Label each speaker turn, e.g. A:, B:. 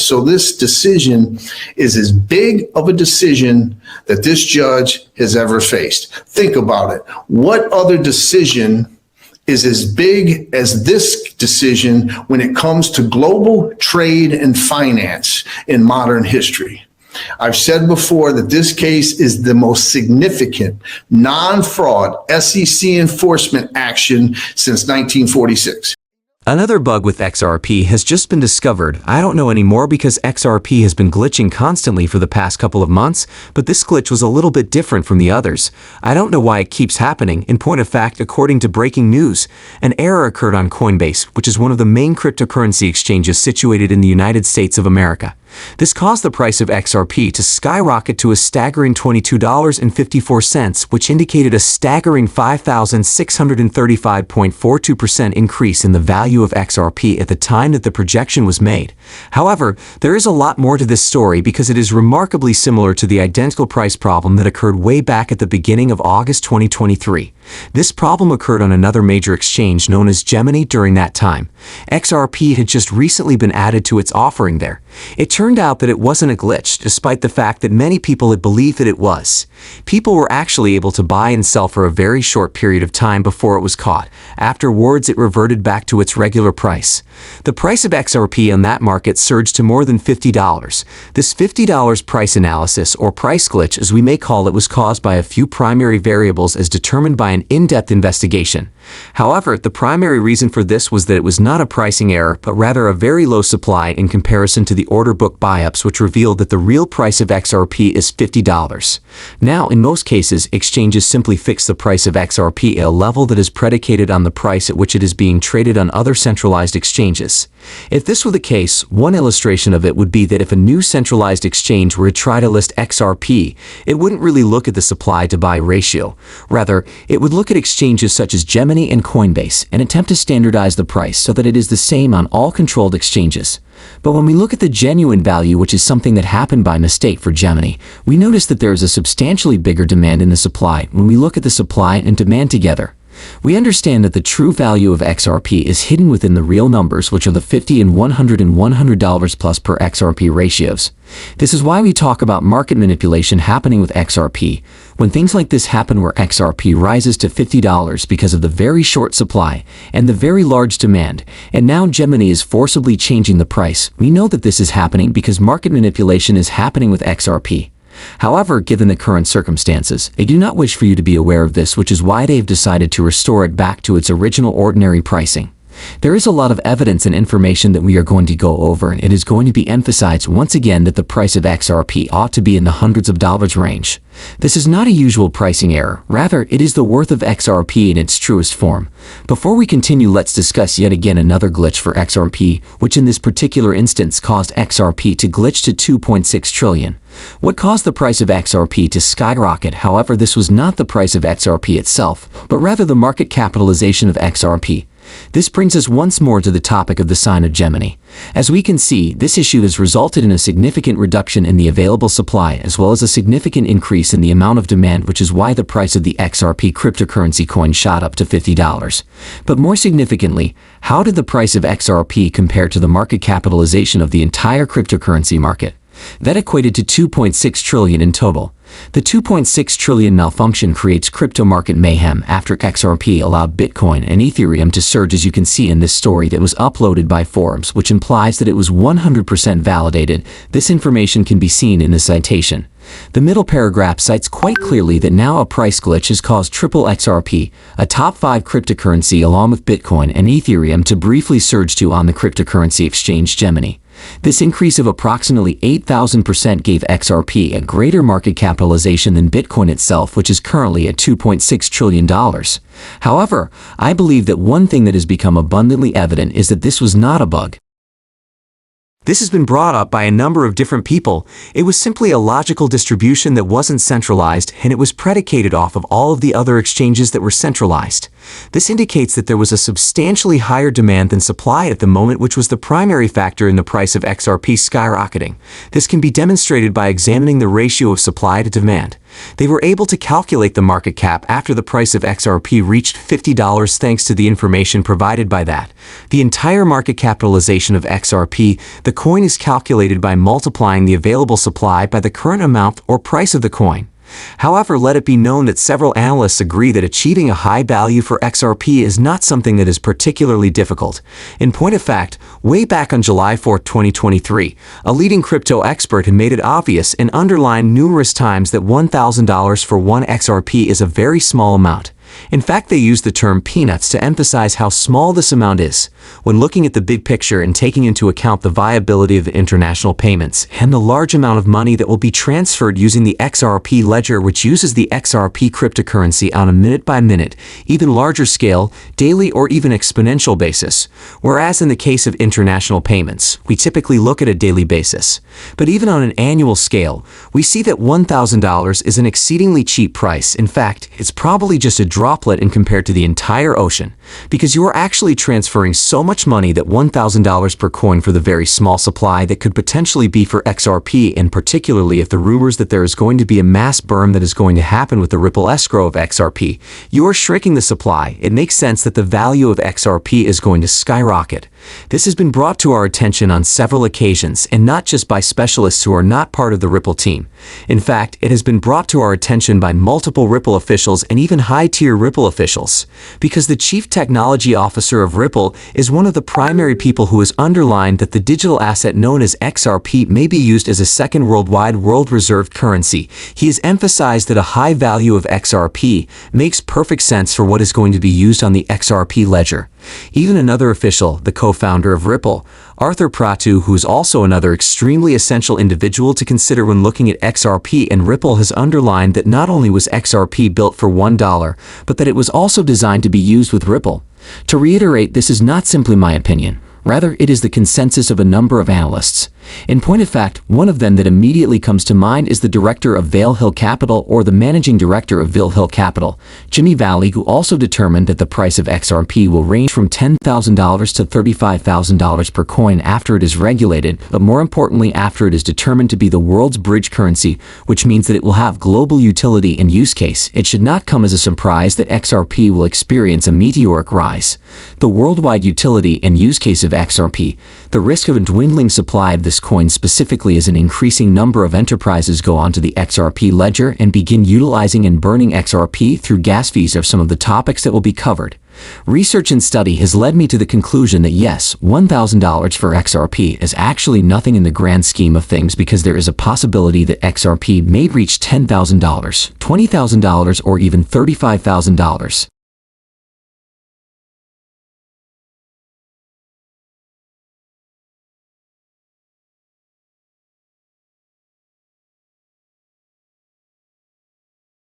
A: So this decision is as big of a decision that this judge has ever faced. Think about it. What other decision is as big as this decision when it comes to global trade and finance in modern history? I've said before that this case is the most significant non-fraud SEC enforcement action since 1946.
B: Another bug with XRP has just been discovered. I don't know anymore because XRP has been glitching constantly for the past couple of months, but this glitch was a little bit different from the others. I don't know why it keeps happening. In point of fact, according to breaking news, an error occurred on Coinbase, which is one of the main cryptocurrency exchanges situated in the United States of America. This caused the price of XRP to skyrocket to a staggering $22.54, which indicated a staggering 5,635.42% increase in the value of XRP at the time that the projection was made. However, there is a lot more to this story because it is remarkably similar to the identical price problem that occurred way back at the beginning of August 2023. This problem occurred on another major exchange known as Gemini during that time. XRP had just recently been added to its offering there. It turned out that it wasn't a glitch, despite the fact that many people had believed that it was. People were actually able to buy and sell for a very short period of time before it was caught. Afterwards, it reverted back to its regular price. The price of XRP on that market surged to more than $50. This $50 price analysis, or price glitch as we may call it, was caused by a few primary variables as determined by an in-depth investigation. However, the primary reason for this was that it was not a pricing error, but rather a very low supply in comparison to the order book buy-ups, which revealed that the real price of XRP is $50. Now, in most cases, exchanges simply fix the price of XRP at a level that is predicated on the price at which it is being traded on other centralized exchanges. If this were the case, one illustration of it would be that if a new centralized exchange were to try to list XRP, it wouldn't really look at the supply-to-buy ratio. Rather, it would look at exchanges such as Gemini and Coinbase and attempt to standardize the price so that it is the same on all controlled exchanges. But when we look at the genuine value, which is something that happened by mistake for Gemini, we notice that there is a substantially bigger demand in the supply when we look at the supply and demand together. We understand that the true value of XRP is hidden within the real numbers, which are the $50 and $100 and $100 plus per XRP ratios. This is why we talk about market manipulation happening with XRP. When things like this happen where XRP rises to $50 because of the very short supply and the very large demand, and now Gemini is forcibly changing the price, we know that this is happening because market manipulation is happening with XRP. However, given the current circumstances, I do not wish for you to be aware of this, which is why they have decided to restore it back to its original ordinary pricing. There is a lot of evidence and information that we are going to go over, and it is going to be emphasized once again that the price of XRP ought to be in the hundreds of dollars range. This is not a usual pricing error, rather it is the worth of XRP in its truest form. Before we continue, let's discuss yet again another glitch for XRP, which in this particular instance caused XRP to glitch to 2.6 trillion. What caused the price of XRP to skyrocket? However, this was not the price of XRP itself, but rather the market capitalization of XRP. This brings us once more to the topic of the sign of Gemini. As we can see, this issue has resulted in a significant reduction in the available supply as well as a significant increase in the amount of demand, which is why the price of the XRP cryptocurrency coin shot up to $50. But more significantly, how did the price of XRP compare to the market capitalization of the entire cryptocurrency market? That equated to 2.6 trillion in total. The 2.6 trillion malfunction creates crypto market mayhem after XRP allowed Bitcoin and Ethereum to surge, as you can see in this story that was uploaded by Forbes, which implies that it was 100% validated. This information can be seen in the citation. The middle paragraph cites quite clearly that now a price glitch has caused triple XRP, a top 5 cryptocurrency along with Bitcoin and Ethereum, to briefly surge to on the cryptocurrency exchange Gemini. This increase of approximately 8,000% gave XRP a greater market capitalization than Bitcoin itself, which is currently at $2.6 trillion. However, I believe that one thing that has become abundantly evident is that this was not a bug. This has been brought up by a number of different people. It was simply a logical distribution that wasn't centralized, and it was predicated off of all of the other exchanges that were centralized. This indicates that there was a substantially higher demand than supply at the moment, which was the primary factor in the price of XRP skyrocketing. This can be demonstrated by examining the ratio of supply to demand. They were able to calculate the market cap after the price of XRP reached $50 thanks to the information provided by that. The entire market capitalization of XRP, the coin, is calculated by multiplying the available supply by the current amount or price of the coin. However, let it be known that several analysts agree that achieving a high value for XRP is not something that is particularly difficult. In point of fact, way back on July 4, 2023, a leading crypto expert had made it obvious and underlined numerous times that $1,000 for one XRP is a very small amount. In fact, they used the term peanuts to emphasize how small this amount is. When looking at the big picture and taking into account the viability of international payments and the large amount of money that will be transferred using the XRP ledger, which uses the XRP cryptocurrency on a minute-by-minute, even larger scale, daily or even exponential basis, whereas in the case of international payments, we typically look at a daily basis. But even on an annual scale, we see that $1,000 is an exceedingly cheap price. In fact, it's probably just a droplet in compared to the entire ocean, because you are actually transferring so much money that $1,000 per coin for the very small supply that could potentially be for XRP, and particularly if the rumors that there is going to be a mass burn that is going to happen with the Ripple escrow of XRP, you are shrinking the supply. It makes sense that the value of XRP is going to skyrocket. This has been brought to our attention on several occasions, and not just by specialists who are not part of the Ripple team. In fact, it has been brought to our attention by multiple Ripple officials and even high-tier Ripple officials, because the chief technology officer of Ripple is one of the primary people who has underlined that the digital asset known as XRP may be used as a second worldwide world reserve currency. He has emphasized that a high value of XRP makes perfect sense for what is going to be used on the XRP ledger. Even another official, the co-founder of Ripple, Arthur Pratu, who is also another extremely essential individual to consider when looking at XRP and Ripple, has underlined that not only was XRP built for $1, but that it was also designed to be used with Ripple. To reiterate, this is not simply my opinion. Rather, it is the consensus of a number of analysts. In point of fact, one of them that immediately comes to mind is the director of Vail Hill Capital, or the managing director of Vail Hill Capital, Jimmy Valley, who also determined that the price of XRP will range from $10,000 to $35,000 per coin after it is regulated, but more importantly after it is determined to be the world's bridge currency, which means that it will have global utility and use case. It should not come as a surprise that XRP will experience a meteoric rise. The worldwide utility and use case of XRP, the risk of a dwindling supply of this coin specifically as an increasing number of enterprises go onto the XRP ledger and begin utilizing and burning XRP through gas fees are some of the topics that will be covered. Research and study has led me to the conclusion that yes, $1,000 for XRP is actually nothing in the grand scheme of things, because there is a possibility that XRP may reach $10,000, $20,000, or even $35,000.